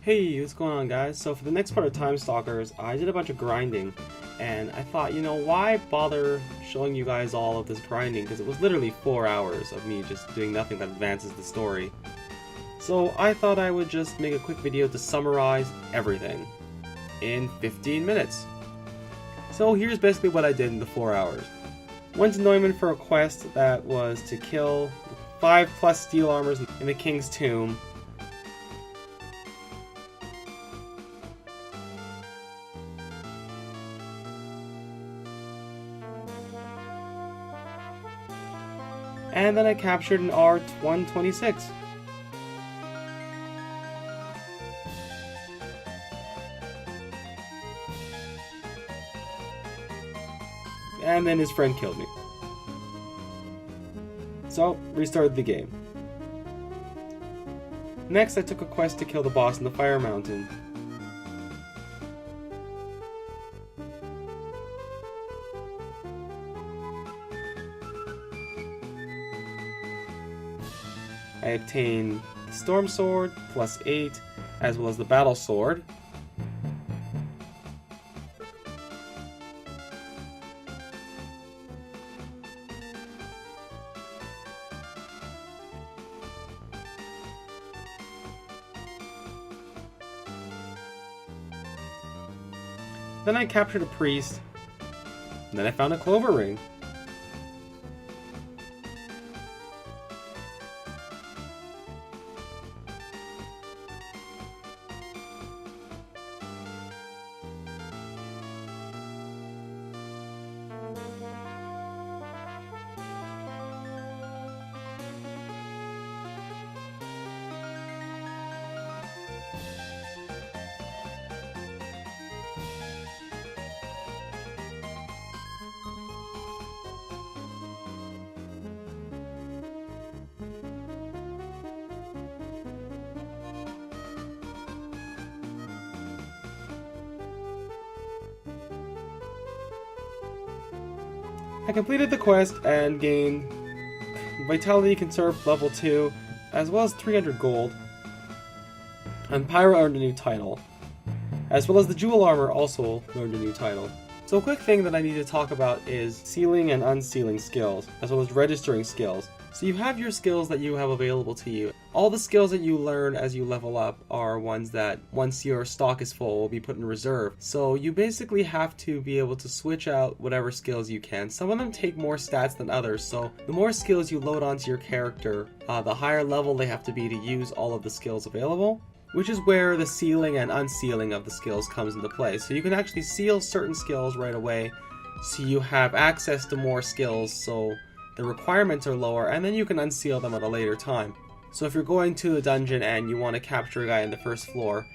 Hey, what's going on, guys? So for the next part of Timestalkers, I did a bunch of grinding, and I thought, why bother showing you guys all of this grinding, because it was literally 4 hours of me just doing nothing that advances the story. So I thought I would just make a quick video to summarize everything in 15 minutes. So here's basically what I did in the 4 hours. Went to Neumann for a quest that was to kill 5+ steel armors in the King's Tomb. And then I captured an R-126. And then his friend killed me. So, restarted the game. Next, I took a quest to kill the boss in the Fire Mountain. I obtained the Storm Sword, +8, as well as the Battle Sword. Then I captured a priest, and then I found a clover ring. I completed the quest and gained Vitality Conserved level 2, as well as 300 gold. And Pyro earned a new title, as well as the Jewel Armor also earned a new title. So a quick thing that I need to talk about is sealing and unsealing skills, as well as registering skills. So you have your skills that you have available to you. All the skills that you learn as you level up are ones that, once your stock is full, will be put in reserve. So you basically have to be able to switch out whatever skills you can. Some of them take more stats than others, so the more skills you load onto your character, the higher level they have to be to use all of the skills available. Which is where the sealing and unsealing of the skills comes into play. So you can actually seal certain skills right away, so you have access to more skills, so the requirements are lower, and then you can unseal them at a later time. So if you're going to a dungeon and you want to capture a guy on the first floor,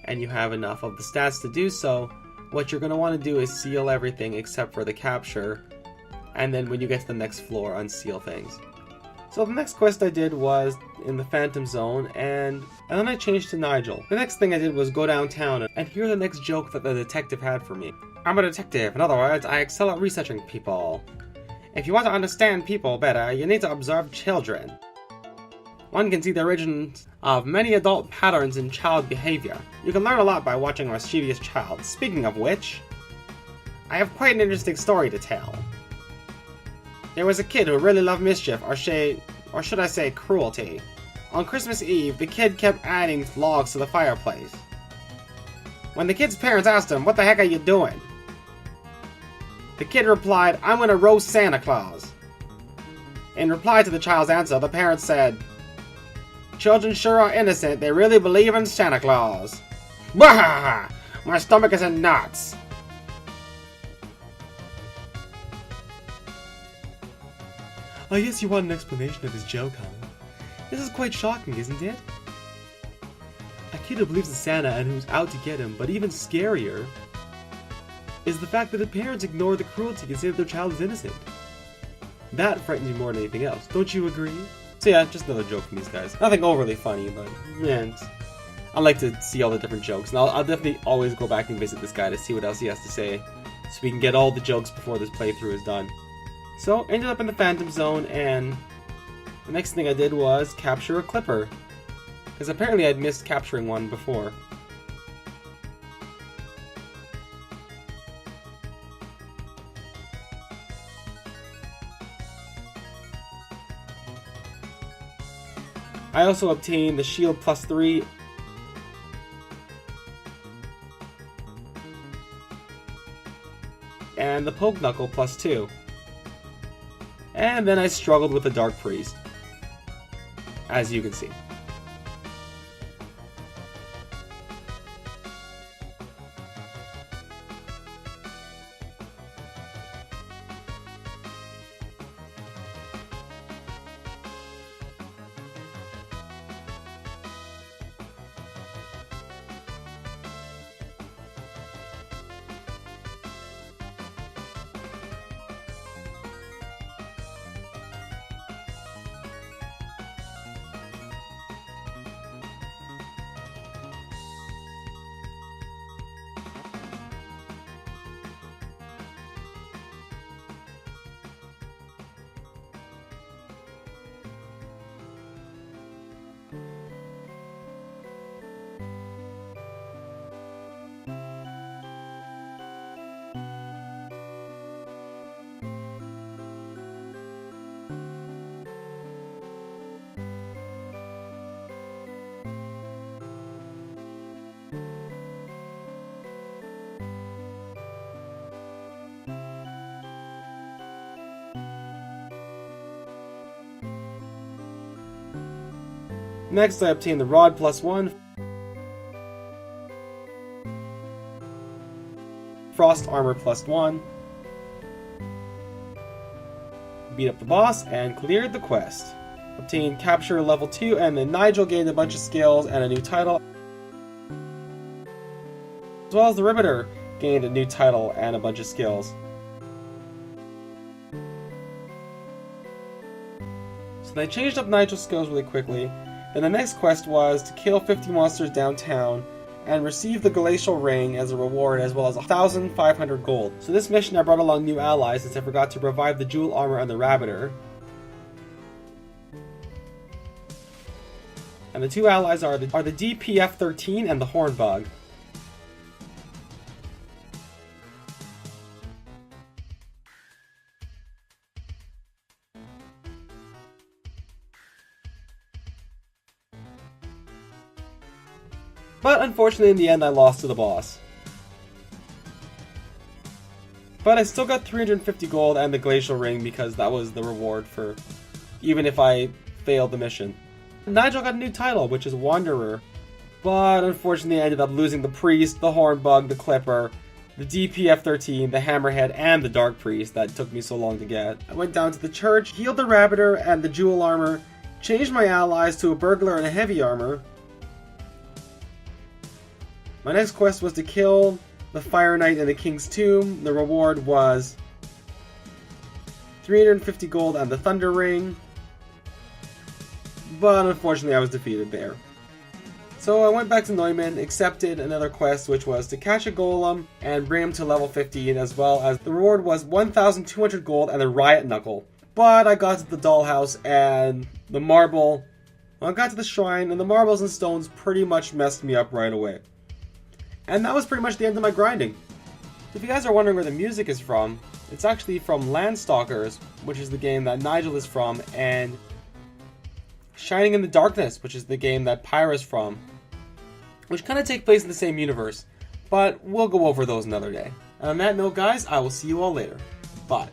and you have enough of the stats to do so, what you're going to want to do is seal everything except for the capture, and then when you get to the next floor, unseal things. So the next quest I did was in the Phantom Zone, and then I changed to Nigel. The next thing I did was go downtown and hear the next joke that the detective had for me. I'm a detective. In other words, I excel at researching people. If you want to understand people better, you need to observe children. One can see the origins of many adult patterns in child behavior. You can learn a lot by watching a mischievous child. Speaking of which, I have quite an interesting story to tell. There was a kid who really loved mischief, or should I say cruelty. On Christmas Eve, the kid kept adding logs to the fireplace. When the kid's parents asked him, "What the heck are you doing?" the kid replied, "I'm gonna roast Santa Claus." In reply to the child's answer, the parents said, "Children sure are innocent, they really believe in Santa Claus." Bah! My stomach is in knots. I guess you want an explanation of his joke, huh? This is quite shocking, isn't it? A kid who believes in Santa and who's out to get him, but even scarier is the fact that the parents ignore the cruelty and say that their child is innocent. That frightens me more than anything else, don't you agree? So yeah, just another joke from these guys. Nothing overly funny, but yeah, I like to see all the different jokes, and I'll definitely always go back and visit this guy to see what else he has to say, so we can get all the jokes before this playthrough is done. So, ended up in the Phantom Zone, and the next thing I did was capture a Clipper, because apparently I'd missed capturing one before. I also obtained the shield +3 and the poke knuckle +2. And then I struggled with the Dark Priest, as you can see. Next, I obtained the Rod +1, Frost Armor +1, beat up the boss, and cleared the quest. Obtained Capture level 2, and then Nigel gained a bunch of skills and a new title. As well as the Riveter gained a new title and a bunch of skills. So they changed up Nigel's skills really quickly. Then the next quest was to kill 50 monsters downtown and receive the Glacial Ring as a reward, as well as 1,500 gold. So this mission I brought along new allies, since I forgot to revive the Jewel Armor and the Rabbiter. And the two allies are the DPF-13 and the Hornbug. But unfortunately in the end I lost to the boss. But I still got 350 gold and the Glacial Ring because that was the reward for even if I failed the mission. Nigel got a new title, which is Wanderer. But unfortunately I ended up losing the Priest, the Hornbug, the Clipper, the DPF-13, the Hammerhead, and the Dark Priest that took me so long to get. I went down to the church, healed the Rabbiter and the Jewel Armor, changed my allies to a Burglar and a Heavy Armor. My next quest was to kill the Fire Knight in the King's Tomb. The reward was 350 gold and the Thunder Ring. But unfortunately I was defeated there. So I went back to Neumann, accepted another quest, which was to catch a golem and bring him to level 15, as well as the reward was 1,200 gold and the Riot Knuckle. But I got to the dollhouse and the marble, well, I got to the shrine and the marbles and stones pretty much messed me up right away. And that was pretty much the end of my grinding. If you guys are wondering where the music is from, it's actually from Landstalkers, which is the game that Nigel is from, and Shining in the Darkness, which is the game that Pyra is from, which kind of take place in the same universe, but we'll go over those another day. And on that note, guys, I will see you all later. Bye.